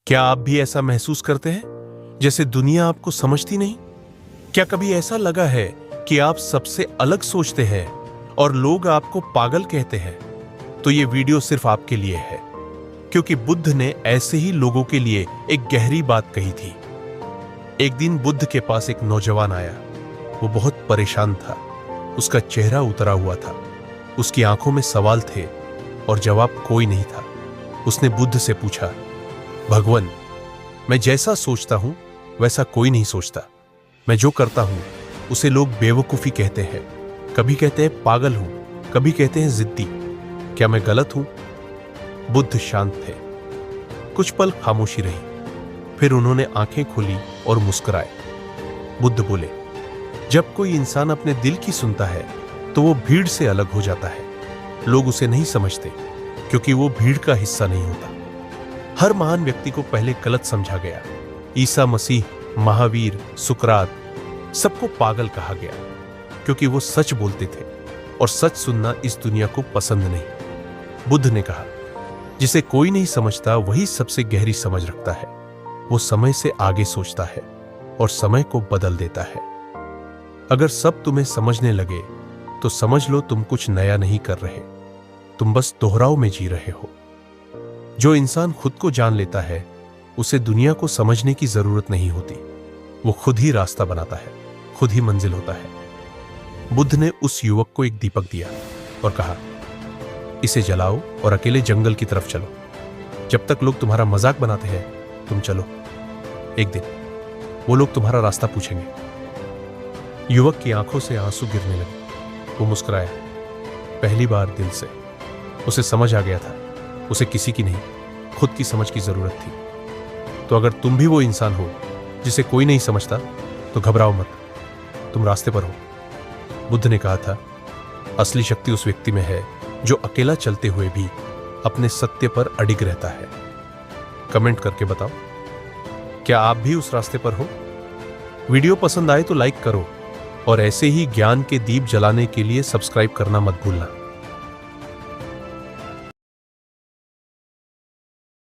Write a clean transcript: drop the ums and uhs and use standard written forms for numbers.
क्या आप भी ऐसा महसूस करते हैं जैसे दुनिया आपको समझती नहीं? क्या कभी ऐसा लगा है कि आप सबसे अलग सोचते हैं और लोग आपको पागल कहते हैं? तो ये वीडियो सिर्फ आपके लिए है, क्योंकि बुद्ध ने ऐसे ही लोगों के लिए एक गहरी बात कही थी। एक दिन बुद्ध के पास एक नौजवान आया। वो बहुत परेशान था। उसका चेहरा उतरा हुआ था। उसकी आंखों में सवाल थे और जवाब कोई नहीं था। उसने बुद्ध से पूछा, भगवान, मैं जैसा सोचता हूं वैसा कोई नहीं सोचता। मैं जो करता हूं उसे लोग बेवकूफी कहते हैं। कभी कहते हैं पागल हूं, कभी कहते हैं जिद्दी। क्या मैं गलत हूं? बुद्ध शांत थे। कुछ पल खामोशी रही, फिर उन्होंने आंखें खोली और मुस्कुराए। बुद्ध बोले, जब कोई इंसान अपने दिल की सुनता है तो वो भीड़ से अलग हो जाता है। लोग उसे नहीं समझते क्योंकि वो भीड़ का हिस्सा नहीं होता। हर महान व्यक्ति को पहले गलत समझा गया। ईसा मसीह, महावीर, सुकरात, सबको पागल कहा गया क्योंकि वो सच बोलते थे और सच सुनना इस दुनिया को पसंद नहीं। बुद्ध ने कहा, जिसे कोई नहीं समझता वही सबसे गहरी समझ रखता है। वो समय से आगे सोचता है और समय को बदल देता है। अगर सब तुम्हें समझने लगे तो समझ लो तुम कुछ नया नहीं कर रहे, तुम बस दोहराव में जी रहे हो। जो इंसान खुद को जान लेता है उसे दुनिया को समझने की जरूरत नहीं होती। वो खुद ही रास्ता बनाता है, खुद ही मंजिल होता है। बुद्ध ने उस युवक को एक दीपक दिया और कहा, इसे जलाओ और अकेले जंगल की तरफ चलो। जब तक लोग तुम्हारा मजाक बनाते हैं तुम चलो। एक दिन वो लोग तुम्हारा रास्ता पूछेंगे। युवक की आंखों से आंसू गिरने लगे। वो मुस्कुराया, पहली बार दिल से। उसे समझ आ गया था उसे किसी की नहीं, खुद की समझ की जरूरत थी। तो अगर तुम भी वो इंसान हो जिसे कोई नहीं समझता तो घबराओ मत, तुम रास्ते पर हो। बुद्ध ने कहा था, असली शक्ति उस व्यक्ति में है जो अकेला चलते हुए भी अपने सत्य पर अडिग रहता है। कमेंट करके बताओ, क्या आप भी उस रास्ते पर हो? वीडियो पसंद आए तो लाइक करो और ऐसे ही ज्ञान के दीप जलाने के लिए सब्सक्राइब करना मत भूलना।